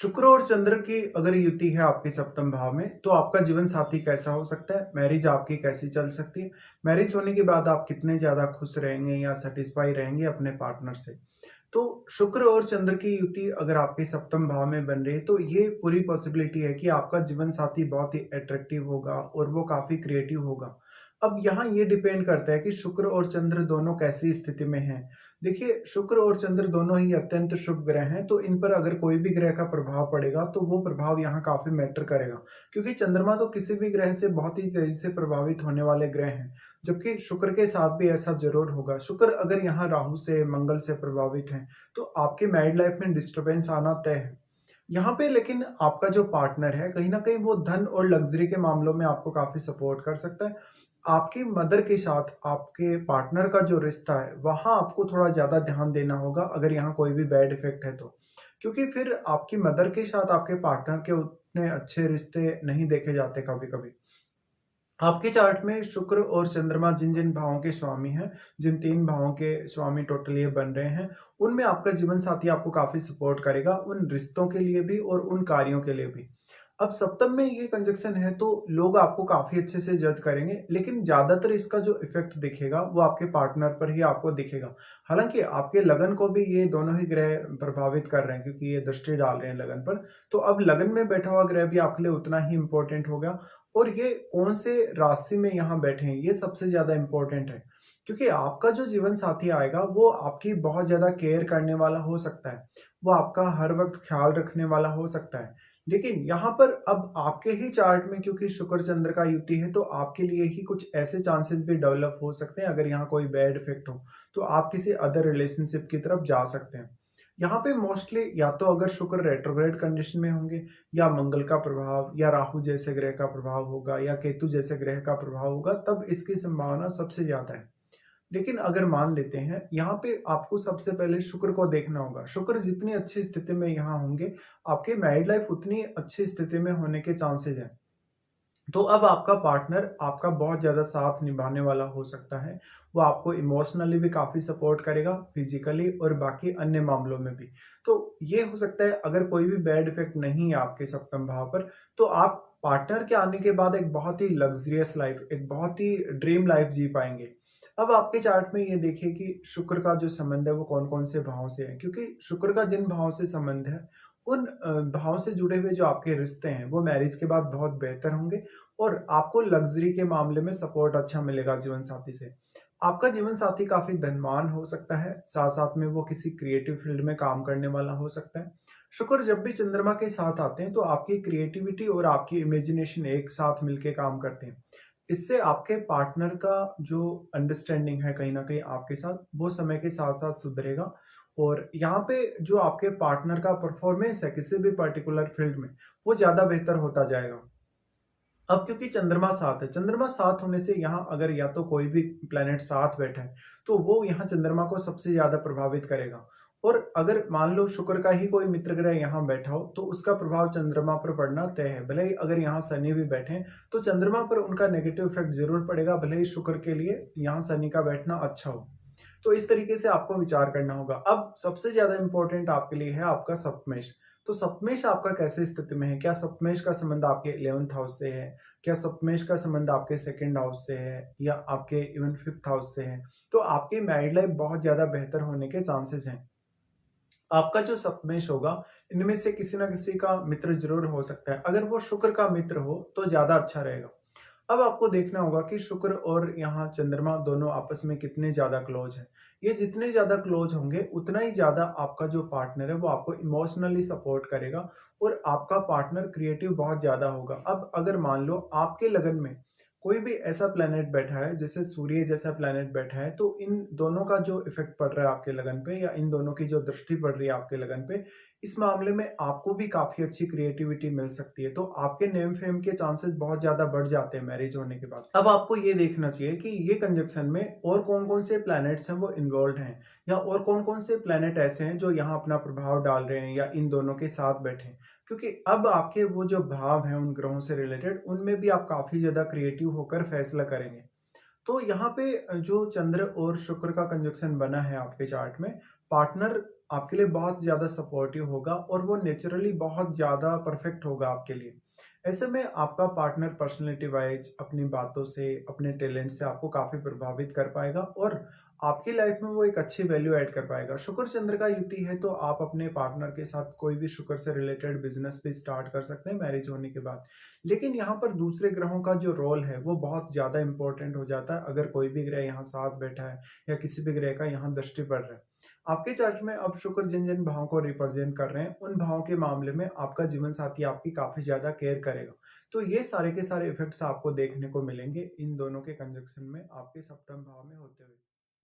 शुक्र और चंद्र की अगर युति है आपके सप्तम भाव में, तो आपका जीवन साथी कैसा हो सकता है? मैरिज आपकी कैसी चल सकती है? मैरिज होने के बाद आप कितने ज़्यादा खुश रहेंगे या सैटिस्फाई रहेंगे अपने पार्टनर से? तो शुक्र और चंद्र की युति अगर आपके सप्तम भाव में बन रही है, तो ये पूरी पॉसिबिलिटी है कि आपका जीवन साथी बहुत ही अट्रैक्टिव होगा और वो काफ़ी क्रिएटिव होगा। अब यहाँ ये डिपेंड करता है कि शुक्र और चंद्र दोनों कैसी स्थिति में हैं। देखिए, शुक्र और चंद्र दोनों ही अत्यंत शुभ ग्रह हैं, तो इन पर अगर कोई भी ग्रह का प्रभाव पड़ेगा, तो वो प्रभाव यहाँ काफ़ी मैटर करेगा। क्योंकि चंद्रमा तो किसी भी ग्रह से बहुत ही तेज़ी से प्रभावित होने वाले ग्रह हैं, जबकि शुक्र के साथ भी ऐसा ज़रूर होगा। शुक्र अगर यहाँ राहु से, मंगल से प्रभावित हैं, तो आपके मैरिड लाइफ में डिस्टर्बेंस आना तय है। यहाँ पे लेकिन आपका जो पार्टनर है, कहीं न कहीं वो धन और लग्ज़री के मामलों में आपको काफ़ी सपोर्ट कर सकता है। आपकी मदर के साथ आपके पार्टनर का जो रिश्ता है, वहाँ आपको थोड़ा ज़्यादा ध्यान देना होगा अगर यहाँ कोई भी बैड इफ़ेक्ट है तो। क्योंकि फिर आपकी मदर के साथ आपके पार्टनर के उतने अच्छे रिश्ते नहीं देखे जाते कभी-कभी। आपके चार्ट में शुक्र और चंद्रमा जिन-जिन भावों के स्वामी हैं, जिन 3 भावों के स्वामी टोटल ये बन रहे हैं, उनमें आपका जीवन साथी आपको काफ़ी सपोर्ट करेगा, उन रिश्तों के लिए भी और उन कार्यों के लिए भी। अब सप्तम में ये कंजंक्शन है तो लोग आपको काफ़ी अच्छे से जज करेंगे, लेकिन ज़्यादातर इसका जो इफ़ेक्ट दिखेगा वो आपके पार्टनर पर ही आपको दिखेगा। हालाँकि आपके लगन को भी ये दोनों ही ग्रह प्रभावित कर रहे हैं क्योंकि ये दृष्टि डाल रहे हैं लगन पर। तो अब लगन में बैठा हुआ ग्रह भी आपके लिए उतना ही इम्पोर्टेंट होगा और ये कौन से राशि में यहाँ बैठे हैं, ये सबसे ज़्यादा इम्पोर्टेंट है। क्योंकि आपका जो जीवन साथी आएगा, वो आपकी बहुत ज़्यादा केयर करने वाला हो सकता है। वो आपका हर वक़्त ख़्याल रखने वाला हो सकता है। लेकिन यहाँ पर अब आपके ही चार्ट में क्योंकि शुक्र-चंद्र का युति है, तो आपके लिए ही कुछ ऐसे चांसेस भी डेवलप हो सकते हैं, अगर यहाँ कोई बैड इफ़ेक्ट हो, तो आप किसी अदर रिलेशनशिप की तरफ जा सकते हैं। यहाँ पे मोस्टली या तो अगर शुक्र रेट्रोग्रेड कंडीशन में होंगे या मंगल का प्रभाव या राहु जैसे ग्रह का प्रभाव होगा या केतु जैसे ग्रह का प्रभाव होगा, तब इसकी संभावना सबसे ज़्यादा है। लेकिन अगर मान लेते हैं, यहाँ पे आपको सबसे पहले शुक्र को देखना होगा। शुक्र जितनी अच्छी स्थिति में यहाँ होंगे, आपकी मैरिड लाइफ उतनी अच्छी स्थिति में होने के चांसेज़ हैं। तो अब आपका पार्टनर आपका बहुत ज़्यादा साथ निभाने वाला हो सकता है। वो आपको इमोशनली भी काफ़ी सपोर्ट करेगा, फिज़िकली और बाकी अन्य मामलों में भी। तो ये हो सकता है अगर कोई भी बैड इफ़ेक्ट नहीं है आपके सप्तम भाव पर, तो आप पार्टनर के आने के बाद एक बहुत ही लग्ज़रियस लाइफ़, एक बहुत ही ड्रीम लाइफ़ जी पाएँगे। अब आपके चार्ट में ये देखिए कि शुक्र का जो संबंध है वो कौन-कौन से भाव से है, क्योंकि शुक्र का जिन भाव से संबंध है, उन भाव से जुड़े हुए जो आपके रिश्ते हैं, वो मैरिज के बाद बहुत बेहतर होंगे और आपको लग्ज़री के मामले में सपोर्ट अच्छा मिलेगा जीवन साथी से। आपका जीवन साथी काफ़ी धनवान हो सकता है, साथ-साथ में वो किसी क्रिएटिव फ़ील्ड में काम करने वाला हो सकता है। शुक्र जब भी चंद्रमा के साथ आते हैं, तो आपकी क्रिएटिविटी और आपकी इमेजिनेशन एक साथ मिलके काम करते हैं। इससे आपके पार्टनर का जो अंडरस्टैंडिंग है कहीं न कहीं आपके साथ, वो समय के साथ-साथ सुधरेगा और यहाँ पे जो आपके पार्टनर का परफ़ॉर्मेंस है किसी भी पर्टिकुलर फ़ील्ड में, वो ज़्यादा बेहतर होता जाएगा। अब क्योंकि चंद्रमा साथ है, चंद्रमा साथ होने से यहाँ अगर या तो कोई भी प्लैनेट साथ बैठा है, तो वो यहाँ चंद्रमा को सबसे ज़्यादा प्रभावित करेगा। और अगर मान लो शुक्र का ही कोई मित्र ग्रह यहाँ बैठा हो, तो उसका प्रभाव चंद्रमा पर पड़ना तय है। भले ही अगर यहाँ शनि भी बैठे हैं, तो चंद्रमा पर उनका नेगेटिव इफ़ेक्ट ज़रूर पड़ेगा, भले ही शुक्र के लिए यहाँ शनि का बैठना अच्छा हो। तो इस तरीके से आपको विचार करना होगा। अब सबसे ज़्यादा इम्पोर्टेंट आपके लिए है आपका सप्तमेश। तो सप्तमेश आपका कैसे स्थिति में है? क्या सप्तमेश का संबंध आपके 11th हाउस से है? क्या सप्तमेश का संबंध आपके 2nd हाउस से है या आपके इवन 5th हाउस से है? तो आपकी मैरिड लाइफ बहुत ज़्यादा बेहतर होने के चांसेस हैं। आपका जो सप्तमेश होगा, इनमें से किसी न किसी का मित्र ज़रूर हो सकता है। अगर वो शुक्र का मित्र हो, तो ज़्यादा अच्छा रहेगा। अब आपको देखना होगा कि शुक्र और यहाँ चंद्रमा दोनों आपस में कितने ज़्यादा क्लोज हैं। ये जितने ज़्यादा क्लोज होंगे, उतना ही ज़्यादा आपका जो पार्टनर है, वो आपको इमोशनली सपोर्ट करेगा और आपका पार्टनर क्रिएटिव बहुत ज़्यादा होगा। अब अगर मान लो आपके लगन में कोई भी ऐसा प्लैनेट बैठा है, जैसे सूर्य जैसा प्लैनेट बैठा है, तो इन दोनों का जो इफ़ेक्ट पड़ रहा है आपके लगन पे या इन दोनों की जो दृष्टि पड़ रही है आपके लगन पे, इस मामले में आपको भी काफ़ी अच्छी क्रिएटिविटी मिल सकती है। तो आपके नेम फेम के चांसेस बहुत ज़्यादा बढ़ जाते हैं मैरिज होने के बाद। अब आपको ये देखना चाहिए कि ये कंजंक्शन में और कौन-कौन से प्लैनेट्स हैं वो इन्वॉल्व्ड हैं या और कौन-कौन से प्लैनेट ऐसे हैं जो यहाँ अपना प्रभाव डाल रहे हैं या इन दोनों के साथ बैठे हैं। क्योंकि अब आपके वो जो भाव हैं उन ग्रहों से रिलेटेड, उनमें भी आप काफ़ी ज़्यादा क्रिएटिव होकर फैसला करेंगे। तो यहाँ पे जो चंद्र और शुक्र का कंजंक्शन बना है आपके चार्ट में, पार्टनर आपके लिए बहुत ज़्यादा सपोर्टिव होगा और वो नेचुरली बहुत ज़्यादा परफेक्ट होगा आपके लिए। ऐसे में आपका पार्टनर पर्सनैलिटी वाइज़ अपनी बातों से, अपने टैलेंट से आपको काफ़ी प्रभावित कर पाएगा और आपकी लाइफ में वो एक अच्छी वैल्यू ऐड कर पाएगा। शुक्र चंद्र का युति है तो आप अपने पार्टनर के साथ कोई भी शुक्र से रिलेटेड बिज़नेस भी स्टार्ट कर सकते हैं मैरिज होने के बाद। लेकिन यहाँ पर दूसरे ग्रहों का जो रोल है वो बहुत ज़्यादा इम्पोर्टेंट हो जाता है अगर कोई भी ग्रह यहाँ साथ बैठा है या किसी भी ग्रह का यहाँ दृष्टि पड़ रहा है। आपके चार्ट में अब शुक्र जिन-जिन भावों को रिप्रेजेंट कर रहे हैं, उन भावों के मामले में आपका जीवन साथी आपकी काफ़ी ज़्यादा केयर करेगा। तो ये सारे के सारे इफ़ेक्ट्स आपको देखने को मिलेंगे इन दोनों के कंजंक्शन में आपके सप्तम भाव में होते हुए।